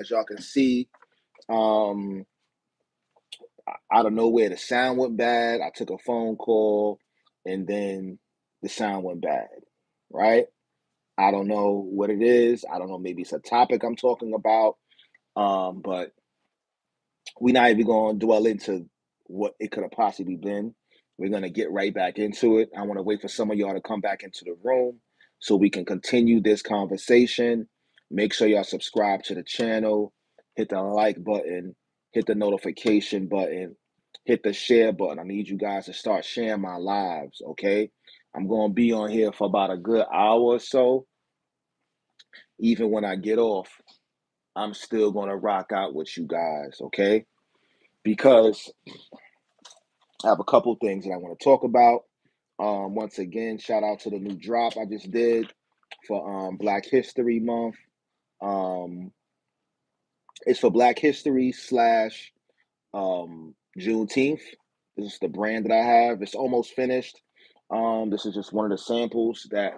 As y'all can see, um, out of nowhere, the sound went bad. I took a phone call, and then the sound went bad. Right? I don't know what it is. I don't know. Maybe it's a topic I'm talking about. But we're not even going to dwell into what it could have possibly been. We're going to get right back into it. I want to wait for some of y'all to come back into the room so we can continue this conversation. Make sure y'all subscribe to the channel, hit the like button, hit the notification button, hit the share button. I need you guys to start sharing my lives, okay? I'm going to be on here for about a good hour or so. Even when I get off, I'm still going to rock out with you guys, okay? Because I have a couple things that I want to talk about. Once again, shout out to the new drop I just did for Black History Month. Um, it's for Black History slash Juneteenth. This is the brand that I have. It's almost finished. This is just one of the samples that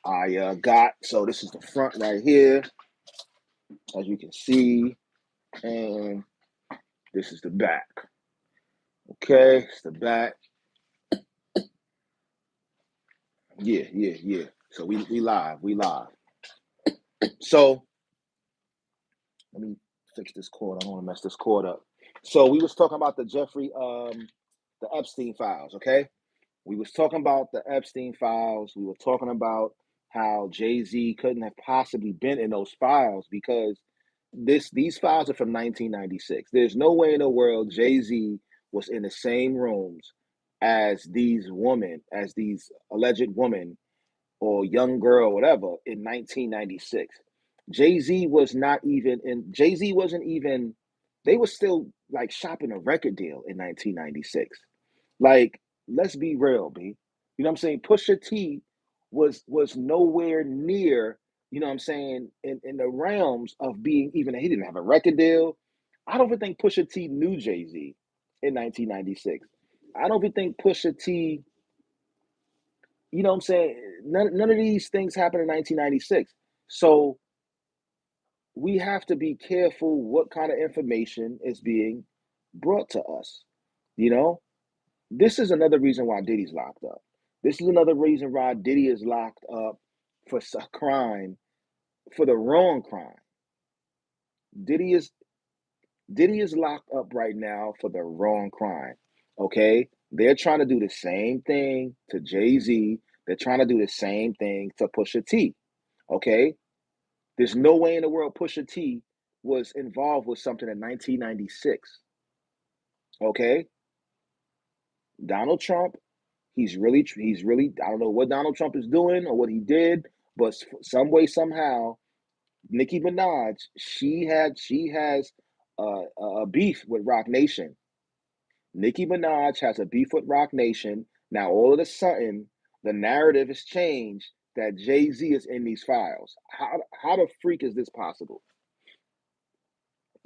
I got. So this is the front right here, as you can see, and this is the back. Okay, it's the back. Yeah. So we live. We live. So let me fix this cord. I don't want to mess this cord up. So we was talking about the Epstein files, okay? We was talking about the Epstein files. We were talking about how Jay-Z couldn't have possibly been in those files because these files are from 1996. There's no way in the world Jay-Z was in the same rooms as these women, as these alleged women or young girl, whatever, in 1996. Jay-Z was not even in, Jay-Z wasn't even, they were still like shopping a record deal in 1996. Like, let's be real, B. You know what I'm saying? Pusha T was nowhere near, you know what I'm saying, in the realms of being even, he didn't have a record deal. I don't even think Pusha T knew Jay-Z in 1996. I don't even think Pusha T, you know what I'm saying? None of these things happened in 1996. So we have to be careful what kind of information is being brought to us. You know, this is another reason why Diddy's locked up. This is another reason why Diddy is locked up for a crime, for the wrong crime. Diddy is Diddy is locked up right now for the wrong crime. Okay? They're trying to do the same thing to Jay-Z. They're trying to do the same thing to Pusha T. Okay? There's no way in the world Pusha T was involved with something in 1996. Okay? Donald Trump, he's really, I don't know what Donald Trump is doing or what he did, but some way, somehow, Nicki Minaj, she has a beef with Rock Nation. Nicki Minaj has a beef with Rock Nation. Now, all of a sudden, the narrative has changed that Jay-Z is in these files. How the freak is this possible?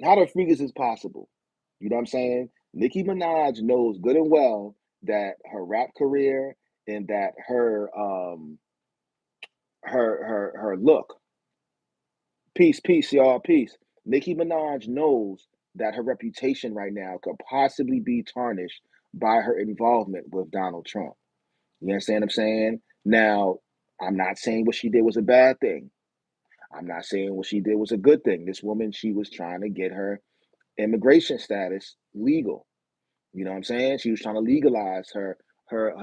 How the freak is this possible? You know what I'm saying? Nicki Minaj knows good and well that her rap career and that her look. Peace, y'all, peace. Nicki Minaj knows that her reputation right now could possibly be tarnished by her involvement with Donald Trump. You understand what I'm saying? Now, I'm not saying what she did was a bad thing. I'm not saying what she did was a good thing. This woman, she was trying to get her immigration status legal. You know what I'm saying? She was trying to legalize her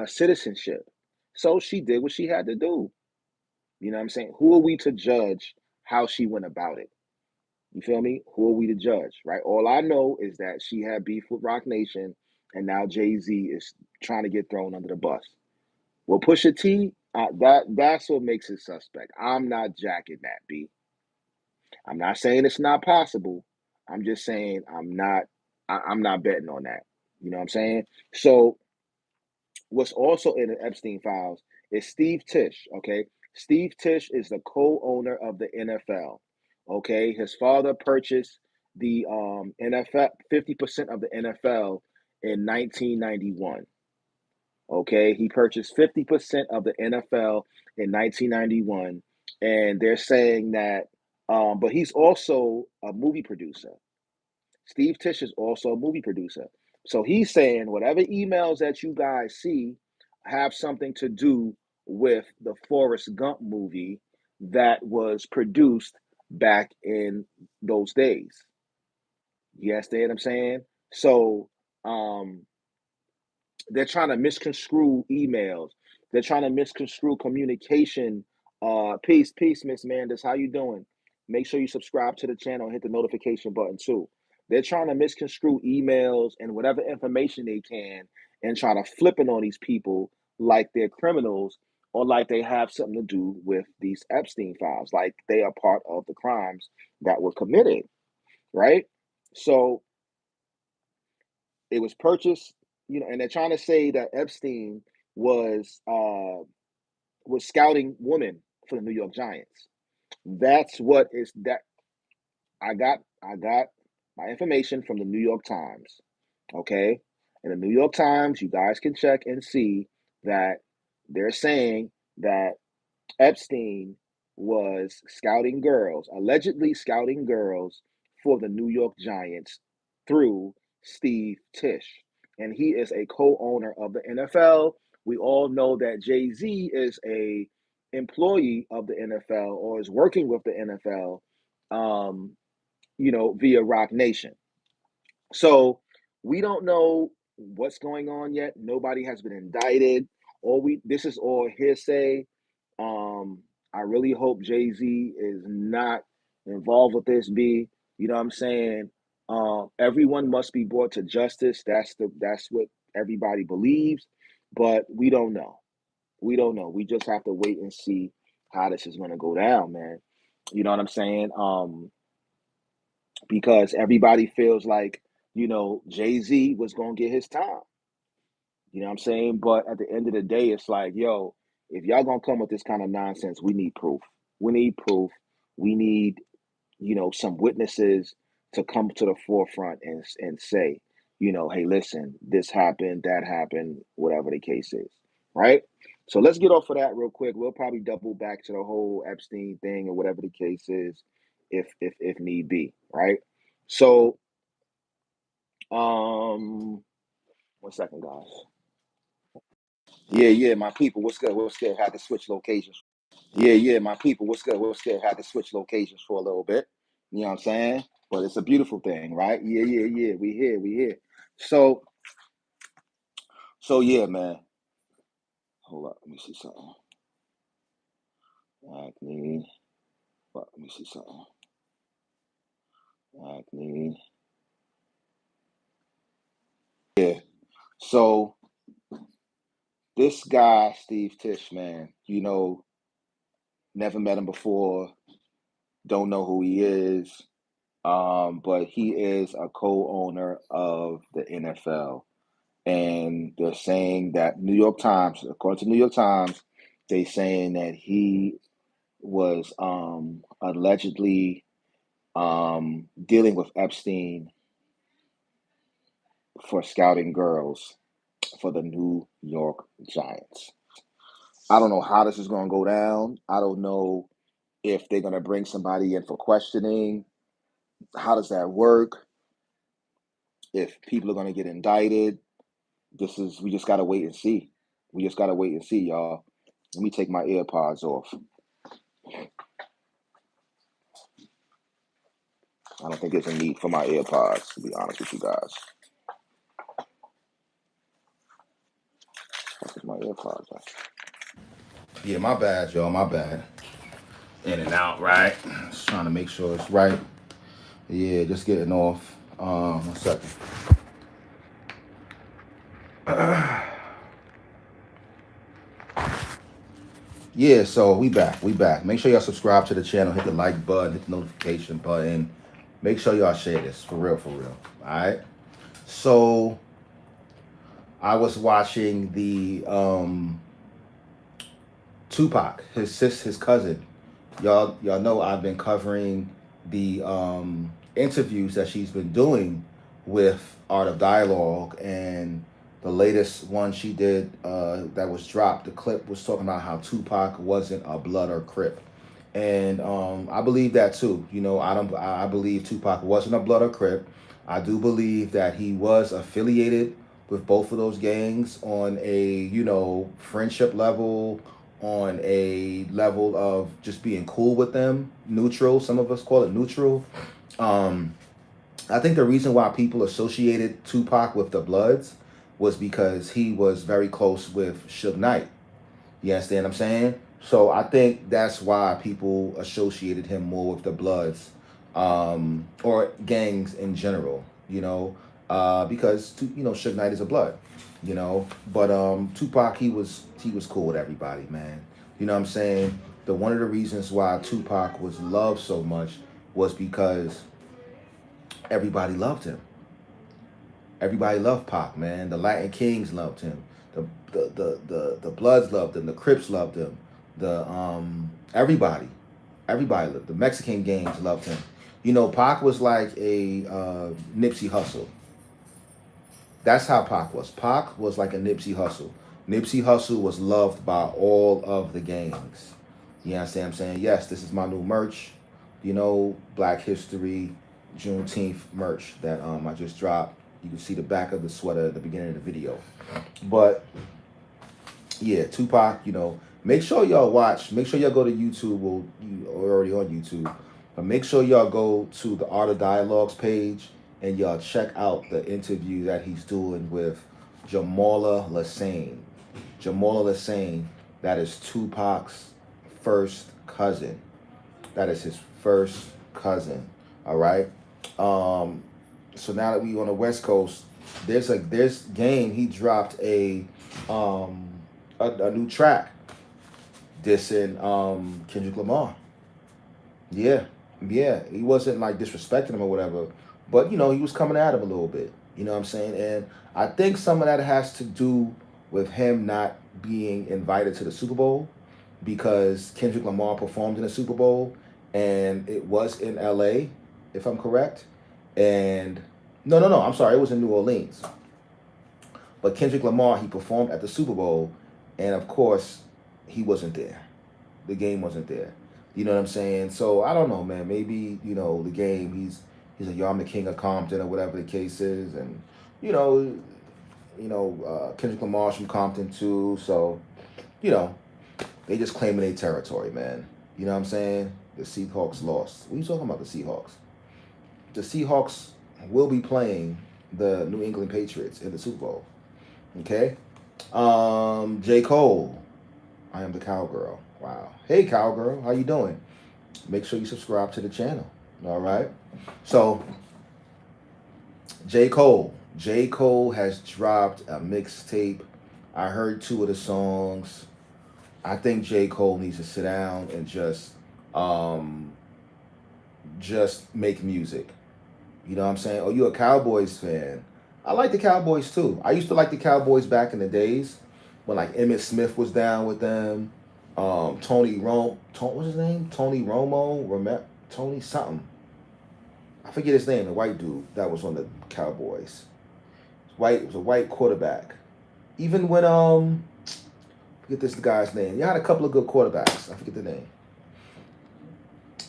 citizenship. So she did what she had to do. You know what I'm saying? Who are we to judge how she went about it? You feel me? Who are we to judge, right? All I know is that she had beef with Rock Nation, and now Jay-Z is trying to get thrown under the bus. Well, Pusha T, that's what makes it suspect. I'm not jacking that, B. I'm not saying it's not possible. I'm just saying I'm not betting on that. You know what I'm saying? So what's also in the Epstein files is Steve Tisch. Okay, Steve Tisch is the co-owner of the NFL. Okay, his father purchased the NFL 50% of the NFL in 1991. Okay, he purchased 50% of the NFL in 1991, and they're saying that But he's also a movie producer. Steve Tish is also a movie producer. So he's saying whatever emails that you guys see have something to do with the Forrest Gump movie that was produced back in those days. You understand what I'm saying? So um, they're trying to misconstrue emails. They're trying to misconstrue communication. Peace, Miss Mandis. How you doing? Make sure you subscribe to the channel and hit the notification button too. They're trying to misconstrue emails and whatever information they can and try to flip it on these people like they're criminals or like they have something to do with these Epstein files, like they are part of the crimes that were committed, right? So it was purchased, and they're trying to say that Epstein was uh was scouting women for the New York Giants. That's what is that I got my information from the New York Times. Okay? In the New York Times, you guys can check and see that they're saying that Epstein was scouting girls, allegedly scouting girls for the New York Giants through Steve Tish. And he is a co-owner of the NFL. We all know that Jay-Z is a employee of the NFL or is working with the NFL, um, via Rock Nation. So we don't know what's going on yet. Nobody has been indicted. This is all hearsay. I really hope Jay Z is not involved with this. You know what I'm saying? Everyone must be brought to justice. That's what everybody believes, but we don't know. We don't know. We just have to wait and see how this is going to go down, man. You know what I'm saying? Because everybody feels like Jay Z was going to get his time. You know what I'm saying? But at the end of the day, it's like, yo, if y'all gonna come with this kind of nonsense, we need proof. We need proof. We need, some witnesses to come to the forefront and say, hey, listen, this happened, that happened, whatever the case is, right? So let's get off of that real quick. We'll probably double back to the whole Epstein thing or whatever the case is, if need be, right? So, 1 second, guys. Yeah, my people, what's good? What's good? Had to switch locations. Yeah, my people, what's good? What's good? Had to switch locations for a little bit. You know what I'm saying? But it's a beautiful thing, right? Yeah. We here. So, yeah, man. Hold up, let me see something. Acne. Let me see something. Acne. Yeah. So this guy, Steve Tish, man, never met him before. Don't know who he is. But he is a co-owner of the NFL. And they're saying that New York Times, according to New York Times, they saying that he was allegedly dealing with Epstein for scouting girls for the New York Giants. I don't know how this is going to go down. I don't know if they're going to bring somebody in for questioning. How does that work? If people are going to get indicted, we just got to wait and see. We just got to wait and see, y'all. Let me take my AirPods off. I don't think there's a need for my AirPods, to be honest with you guys. Where's my AirPods at? Yeah, my bad, y'all. My bad. In and out, right? Just trying to make sure it's right. Yeah, just getting off. 1 second. Yeah, so we back. We back. Make sure y'all subscribe to the channel, hit the like button, hit the notification button. Make sure y'all share this for real, for real. All right. So I was watching the Tupac, his cousin. Y'all know I've been covering the interviews that she's been doing with Art of Dialogue, and the latest one she did that was dropped. The clip was talking about how Tupac wasn't a Blood or Crip, And I believe that too. You know, I don't. I believe Tupac wasn't a Blood or Crip. I do believe that he was affiliated with both of those gangs on a, you know, friendship level, on a level of just being cool with them, neutral. Some of us call it neutral. Um, I think the reason why people associated Tupac with the Bloods was because he was very close with Suge Knight. You understand what I'm saying? So I think that's why people associated him more with the Bloods, or gangs in general. You know, because you know Suge Knight is a Blood. You know, but Tupac, he was cool with everybody, man. You know what I'm saying? The one of the reasons why Tupac was loved so much was because everybody loved him. Everybody loved Pac, man. The Latin Kings loved him. The Bloods loved him. The Crips loved him. The everybody loved. The Mexican gangs loved him. You know, Pac was like a Nipsey Hussle. That's how Pac was. Pac was like a Nipsey Hussle. Nipsey Hussle was loved by all of the gangs. You understand what I'm saying? Yes, this is my new merch. You know, Black History Juneteenth merch that I just dropped. You can see the back of the sweater at the beginning of the video. But yeah, Tupac, you know, make sure y'all watch. Make sure y'all go to YouTube. Well, you are already on YouTube. But make sure y'all go to the Art of Dialogues page and y'all check out the interview that he's doing with Jamala Lassane. Jamala Lassane, that is Tupac's first cousin. That is his first cousin. All right. Um, so now that we on the West Coast, there's game. He dropped um a new track dissing Kendrick Lamar. Yeah, yeah. He wasn't like disrespecting him or whatever, but you know he was coming at him a little bit. You know what I'm saying? And I think some of that has to do with him not being invited to the Super Bowl because Kendrick Lamar performed in the Super Bowl and it was in L.A. if I'm correct. And no, I'm sorry, it was in New Orleans. But Kendrick Lamar, he performed at the Super Bowl, and of course, he wasn't there. The game wasn't there. You know what I'm saying? So I don't know, man. Maybe you know the game. He's like, yo, I'm the king of Compton or whatever the case is, and you know, Kendrick Lamar's from Compton too. So you know, they just claiming their territory, man. You know what I'm saying? The Seahawks lost. What are you talking about? The Seahawks. The Seahawks will be playing the New England Patriots in the Super Bowl. Okay. J. Cole. I am the cowgirl. Wow. Hey cowgirl, how you doing? Make sure you subscribe to the channel. All right. So J. Cole. J. Cole has dropped a mixtape. I heard two of the songs. I think J. Cole needs to sit down and um just make music. You know what I'm saying? Oh, you a Cowboys fan? I like the Cowboys too. I used to like the Cowboys back in the days when like Emmitt Smith was down with them. What's his name? Tony Romo, Tony something. I forget his name. The white dude that was on the Cowboys. It was a white quarterback. Even when forget this guy's name. You had a couple of good quarterbacks. I forget the name.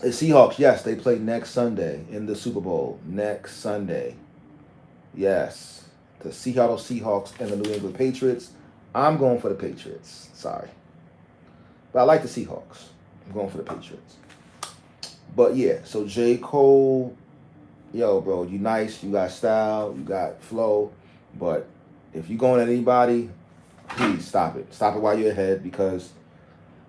The Seahawks, yes, they play next Sunday in the Super Bowl. Next Sunday. Yes. The Seattle Seahawks and the New England Patriots. I'm going for the Patriots. Sorry. But I like the Seahawks. I'm going for the Patriots. But yeah, so J. Cole, yo, bro, you nice, you got style, you got flow. But if you going at anybody, please stop it. Stop it while you're ahead because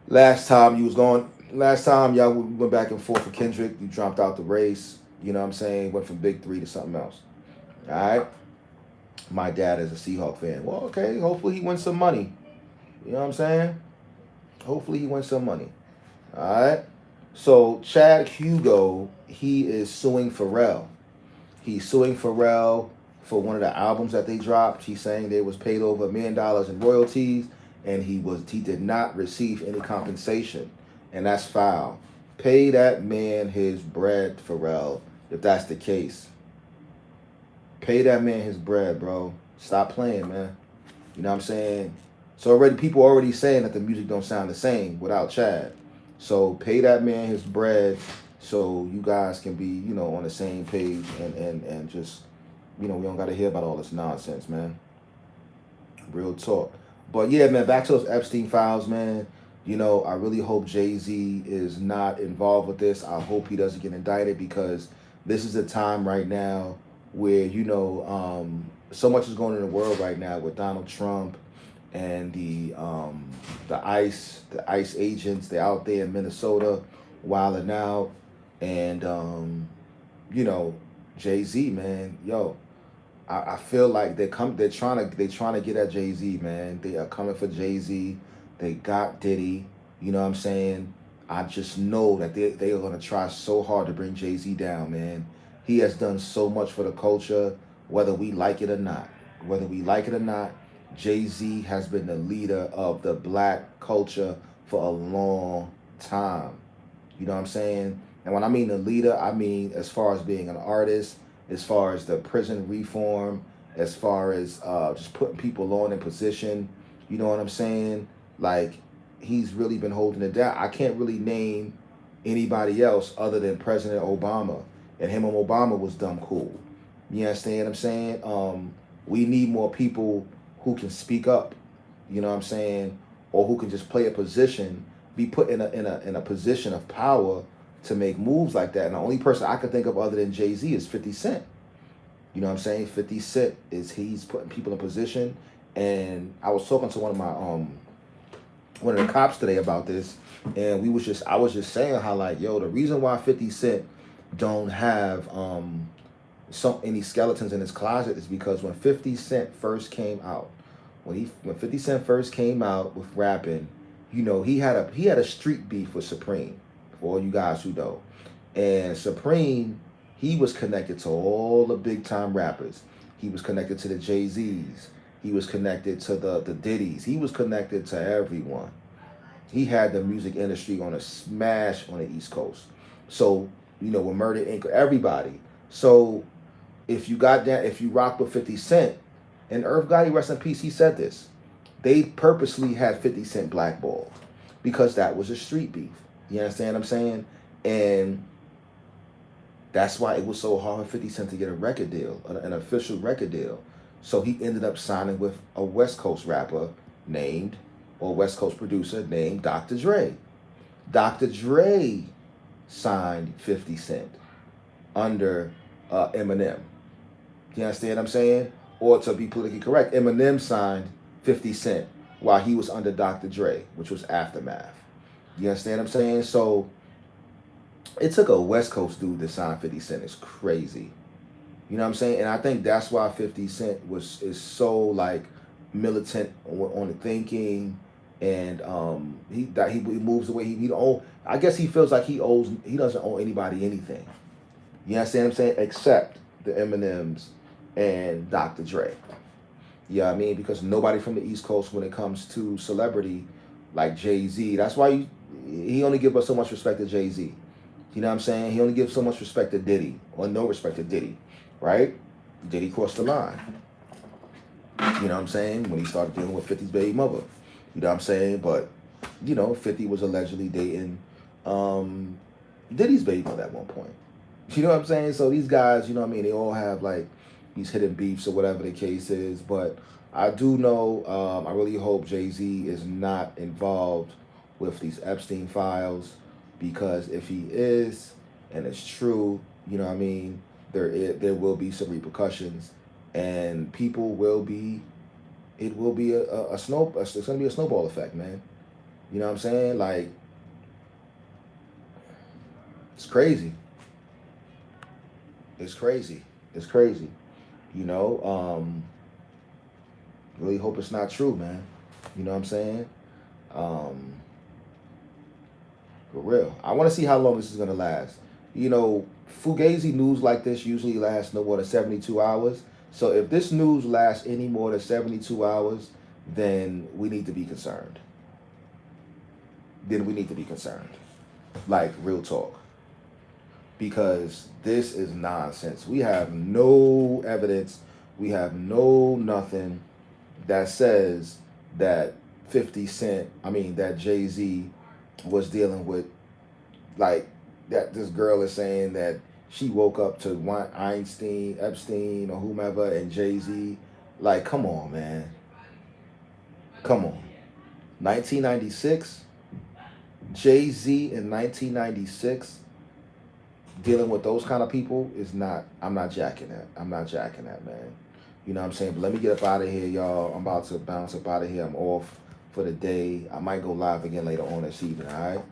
last time y'all went back and forth with Kendrick, you dropped out the race. You know what I'm saying? Went from Big Three to something else. All right? My dad is a Seahawk fan. Well, okay, hopefully he wins some money. You know what I'm saying? Hopefully he wins some money. All right? So Chad Hugo, he is suing Pharrell. He's suing Pharrell for one of the albums that they dropped. He's saying they was paid over $1 million in royalties, and he did not receive any compensation, and that's foul. Pay that man his bread, Pharrell, if that's the case. Pay that man his bread, bro. Stop playing, man. You know what I'm saying? So people already saying that the music don't sound the same without Chad. So pay that man his bread, so you guys can be, on the same page, and just, we don't got to hear about all this nonsense, man. Real talk. But yeah, man, back to those Epstein files, man. I really hope Jay Z is not involved with this. I hope he doesn't get indicted, because this is a time right now where, so much is going on in the world right now with Donald Trump and the ICE agents. They're out there in Minnesota wilding out. And you know, Jay Z, man, yo, I feel like they're trying to get at Jay Z, man. They are coming for Jay Z. They got Diddy. You know what I'm saying? I just know that they are gonna try so hard to bring Jay Z down, man. He has done so much for the culture, whether we like it or not. Whether we like it or not, Jay Z has been the leader of the black culture for a long time. You know what I'm saying? And when I mean the leader, I mean as far as being an artist, as far as the prison reform, as far as just putting people on in position. You know what I'm saying? Like, he's really been holding it down. I can't really name anybody else other than President Obama. And him and Obama was dumb cool. You understand what I'm saying? We need more people who can speak up. You know what I'm saying? Or who can just play a position, be put in a position of power to make moves like that. And the only person I could think of other than Jay Z is 50 Cent. You know what I'm saying? 50 Cent he's putting people in position. And I was talking to one of the cops today about this, and I was just saying how, like, yo, the reason why 50 Cent don't have any skeletons in his closet is because when 50 Cent first came out, when 50 Cent first came out with rapping, he had a street beef with Supreme, for all you guys who know. And Supreme, he was connected to all the big time rappers. He was connected to the Jay-Z's. He was connected to the Diddy's. He was connected to everyone. He had the music industry on a smash on the East Coast. So, with Murder Inc., everybody. So if you rock with 50 Cent, and Irv Gotti, rest in peace, he said this. They purposely had 50 Cent blackballed because that was a street beef. You understand what I'm saying? And that's why it was so hard for 50 Cent to get a record deal, an official record deal. So he ended up signing with a West Coast rapper named, or West Coast producer named Dr. Dre. Dr. Dre signed 50 Cent under Eminem. You understand what I'm saying? Or to be politically correct, Eminem signed 50 Cent while he was under Dr. Dre, which was Aftermath. You understand what I'm saying? So it took a West Coast dude to sign 50 Cent. It's crazy. You know what I'm saying? And I think that's why 50 Cent is so, like, militant on the thinking, and he moves away. He don't owe, I guess he feels like he doesn't owe anybody anything. You understand what I'm saying? Except the Eminems and Dr. Dre. Yeah, I mean, because nobody from the East Coast, when it comes to celebrity, like Jay Z. That's why he only give us so much respect to Jay Z. You know what I'm saying? He only gives so much respect to Diddy, or no respect to Diddy, right? Diddy crossed the line. You know what I'm saying? When he started dealing with 50's baby mother. You know what I'm saying? But, 50 was allegedly dating Diddy's baby mother at one point. You know what I'm saying? So these guys, you know what I mean, they all have, like, these hidden beefs or whatever the case is. But I do know, I really hope Jay-Z is not involved with these Epstein files, because if he is, and it's true, you know what I mean, there will be some repercussions, and it will be it's going to be a snowball effect, man. You know what I'm saying? Like, it's crazy. It's crazy. It's crazy. You know, really hope it's not true, man. You know what I'm saying? Um, for real. I want to see how long this is going to last. Fugazi news like this usually lasts no more than 72 hours. So if this news lasts any more than 72 hours, then we need to be concerned. Like, real talk. Because this is nonsense. We have no evidence. We have no nothing that says that that Jay-Z was dealing with like that. This girl is saying that she woke up to Einstein, Epstein, or whomever, and Jay-Z. Like, come on, man, come on. 1996, Jay-Z in 1996 dealing with those kind of people is not. I'm not jacking that. I'm not jacking that, man. You know what I'm saying? But let me get up out of here, y'all. I'm about to bounce up out of here. I'm off for the day. I might go live again later on this evening. All right.